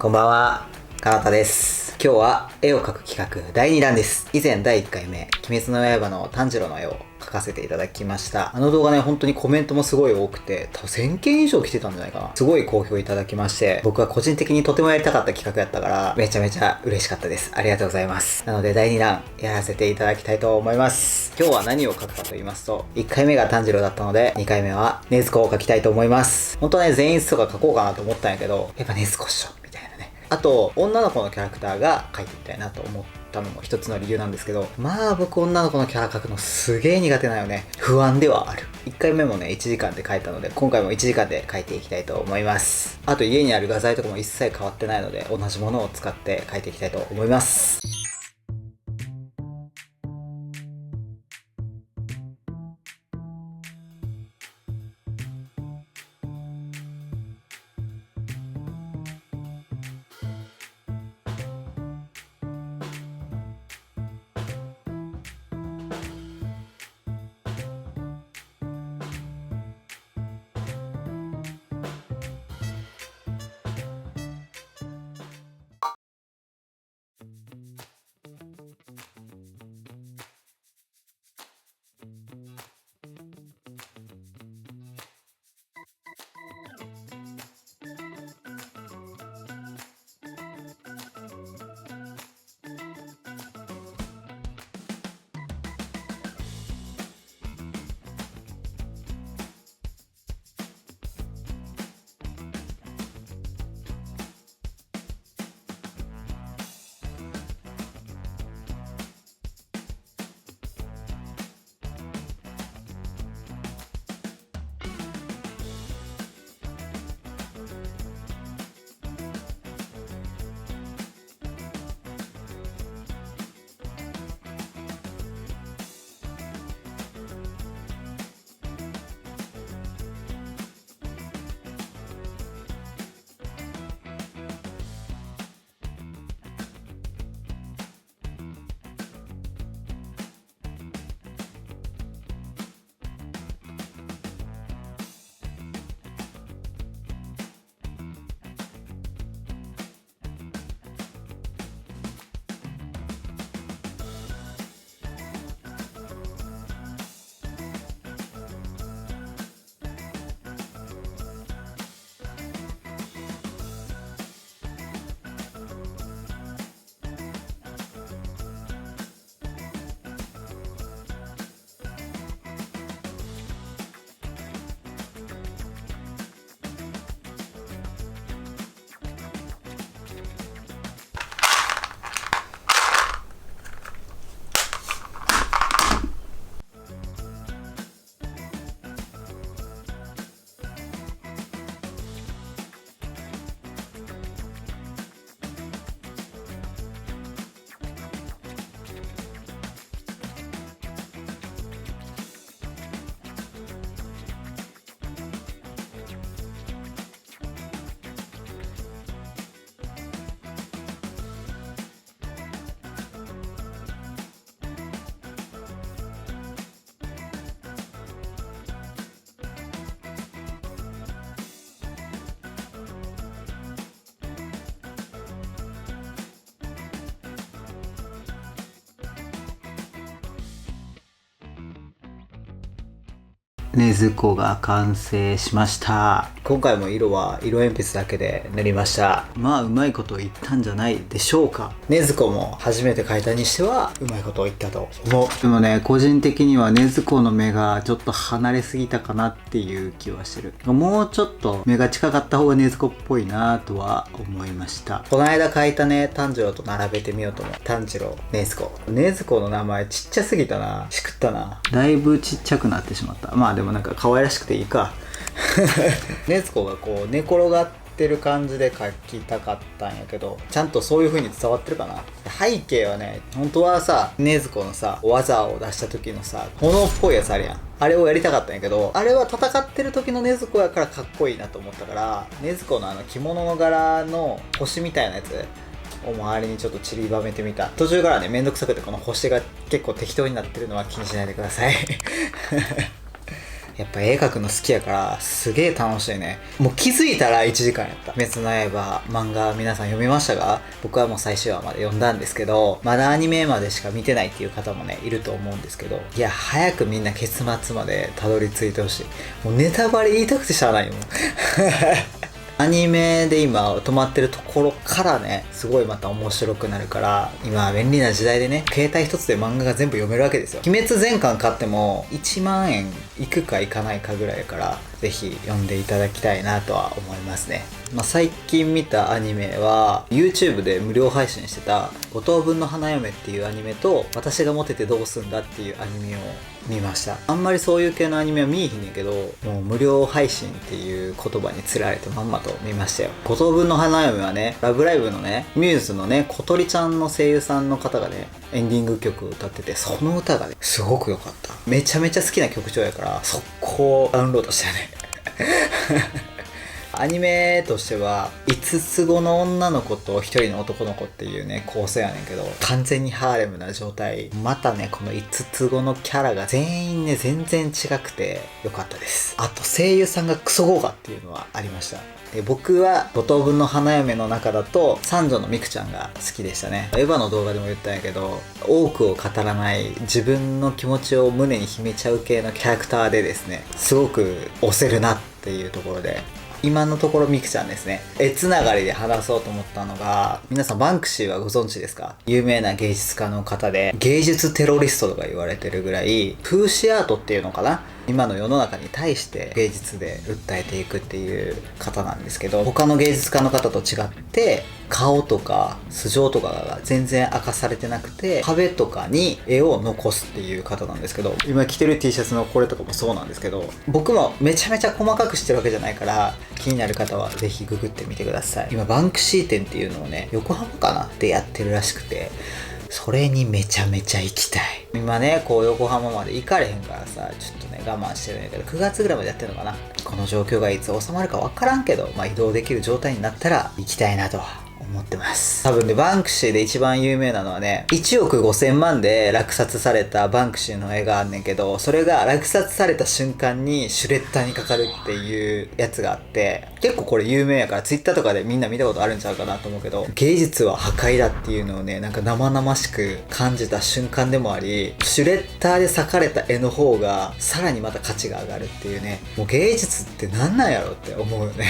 こんばんは、かなたです。今日は絵を描く企画第2弾です。以前第1回目、鬼滅の刃の炭治郎の絵を描かせていただきました。あの動画ね、本当にコメントもすごい多くて、多分1000件以上来てたんじゃないかな。すごい好評いただきまして、僕は個人的にとてもやりたかった企画やったから、めちゃめちゃ嬉しかったです。ありがとうございます。なので第2弾、やらせていただきたいと思います。今日は何を描くかと言いますと、1回目が炭治郎だったので、2回目は禰豆子を描きたいと思います。本当はね、全員とか描こうかなと思ったんやけど、やっぱ禰豆子っしょ。あと、女の子のキャラクターが描いてみたいなと思ったのも一つの理由なんですけど、まあ僕女の子のキャラ描くのすげー苦手なよね。不安ではある。1回目もね、1時間で描いたので、今回も1時間で描いていきたいと思います。あと家にある画材とかも一切変わってないので、同じものを使って描いていきたいと思います。禰豆子が完成しました。今回も色は色鉛筆だけで塗りました。まあうまいこと言ったんじゃないでしょうか。禰豆子も初めて描いたにしてはうまいことを言ったと思う。でもね、個人的には禰豆子の目がちょっと離れすぎたかなっていう気はしてる。もうちょっと目が近かった方が禰豆子っぽいなとは思いました。この間描いたね、炭治郎と並べてみようと思う。炭治郎、禰豆子。禰豆子の名前ちっちゃすぎたな。しくったな。だいぶちっちゃくなってしまった。まあでもなんか可愛らしくていいか。禰豆子がこう寝転がってる感じで描きたかったんやけど、ちゃんとそういう風に伝わってるかな。背景はね、本当はさ、禰豆子のさ技を出した時のさ炎っぽいやつあるやん。あれをやりたかったんやけど、あれは戦ってる時の禰豆子やからかっこいいなと思ったから、禰豆子のあの着物の柄の星みたいなやつを周りにちょっと散りばめてみた。途中からね、めんどくさくてこの星が結構適当になってるのは気にしないでください。やっぱ絵描くの好きやからすげえ楽しいね。もう気づいたら1時間やった。鬼滅の刃漫画皆さん読みましたが、僕はもう最終話まで読んだんですけど、まだアニメまでしか見てないっていう方もねいると思うんですけど、いや早くみんな結末までたどり着いてほしい。もうネタバレ言いたくてしゃあないよもうアニメで今止まってるところからね、すごいまた面白くなるから、今は便利な時代でね、携帯一つで漫画が全部読めるわけですよ。鬼滅全巻買っても1万円いくかいかないかぐらいから、ぜひ読んでいただきたいなとは思いますね。最近見たアニメは YouTube で無料配信してた五等分の花嫁っていうアニメと、私がモテてどうすんだっていうアニメを見ました。あんまりそういう系のアニメは見えひんねんけど、もう無料配信っていう言葉につられてまんまと見ましたよ。五等分の花嫁はね、ラブライブのね、ミューズのね、小鳥ちゃんの声優さんの方がね、エンディング曲を歌ってて、その歌がね、すごく良かった。めちゃめちゃ好きな曲調やから、速攻ダウンロードしたね。アニメとしては5つ子の女の子と1人の男の子っていうね構成やねんけど、完全にハーレムな状態。またねこの5つ子のキャラが全員ね全然違くてよかったです。あと声優さんがクソ豪華っていうのはありました。僕は五等分の花嫁の中だと三女のミクちゃんが好きでしたね。エヴァの動画でも言ったんやけど、多くを語らない自分の気持ちを胸に秘めちゃう系のキャラクターでですね、すごく推せるなっていうところで、今のところミクちゃんですね。つながりで話そうと思ったのが、皆さんバンクシーはご存知ですか？有名な芸術家の方で、芸術テロリストとか言われてるぐらい、風刺アートっていうのかな、今の世の中に対して芸術で訴えていくっていう方なんですけど、他の芸術家の方と違って顔とか素性とかが全然明かされてなくて、壁とかに絵を残すっていう方なんですけど、今着てる T シャツのこれとかもそうなんですけど、僕もめちゃめちゃ細かくしてるわけじゃないから、気になる方はぜひググってみてください。今バンクシー展っていうのをね、横浜かなでやってるらしくて、それにめちゃめちゃ行きたい。今ねこう横浜まで行かれへんからさ、ちょっとね我慢してるんやけど、9月ぐらいまでやってるのかな。この状況がいつ収まるか分からんけど、移動できる状態になったら行きたいなと思ってます。多分ねバンクシーで一番有名なのはね、1億5000万で落札されたバンクシーの絵があんねんけど、それが落札された瞬間にシュレッダーにかかるっていうやつがあって、結構これ有名やから Twitter とかでみんな見たことあるんちゃうかなと思うけど、芸術は破壊だっていうのをね、なんか生々しく感じた瞬間でもあり、シュレッダーで描かれた絵の方がさらにまた価値が上がるっていうね、もう芸術って何なんやろって思うよね。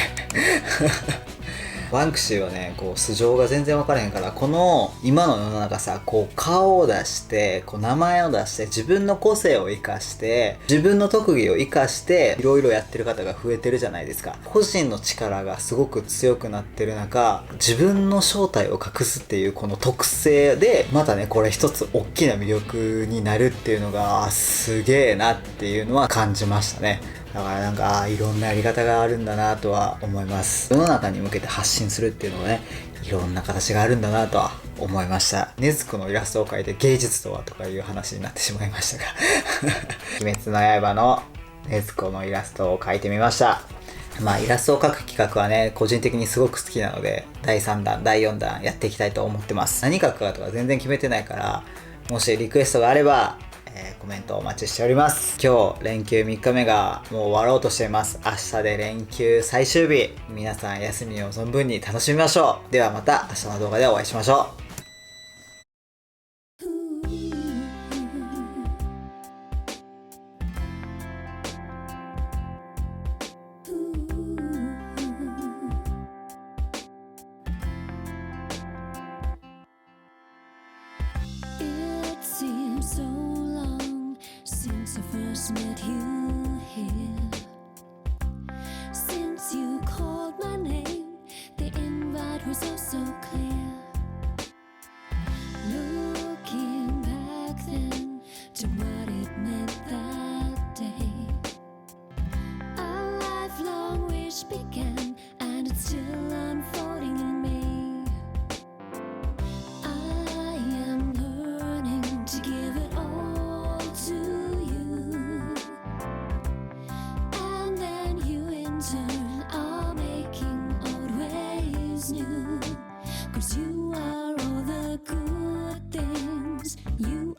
バンクシーはねこう素性が全然分からへんから、この今の世の中さ、こう顔を出してこう名前を出して自分の個性を生かして自分の特技を生かしていろいろやってる方が増えてるじゃないですか。個人の力がすごく強くなってる中、自分の正体を隠すっていうこの特性でまたねこれ一つ大きな魅力になるっていうのがすげえなっていうのは感じましたね。だからなんかいろんなやり方があるんだなとは思います。世の中に向けて発信するっていうのはね、いろんな形があるんだなとは思いました。禰豆子のイラストを描いて芸術とはとかいう話になってしまいましたが鬼滅の刃の禰豆子のイラストを描いてみました。イラストを描く企画はね個人的にすごく好きなので、第3弾第4弾やっていきたいと思ってます。何描くかとか全然決めてないから、もしリクエストがあればコメントお待ちしております。今日連休3日目がもう終わろうとしています。明日で連休最終日。皆さん休みを存分に楽しみましょう。ではまた明日の動画でお会いしましょう。So long since I first met you here. Since you called my name, the invite was oh so clear. Looking back then to what it meant that day, a lifelong wish began and it's still unfolding in me. Cause you are all the good things, you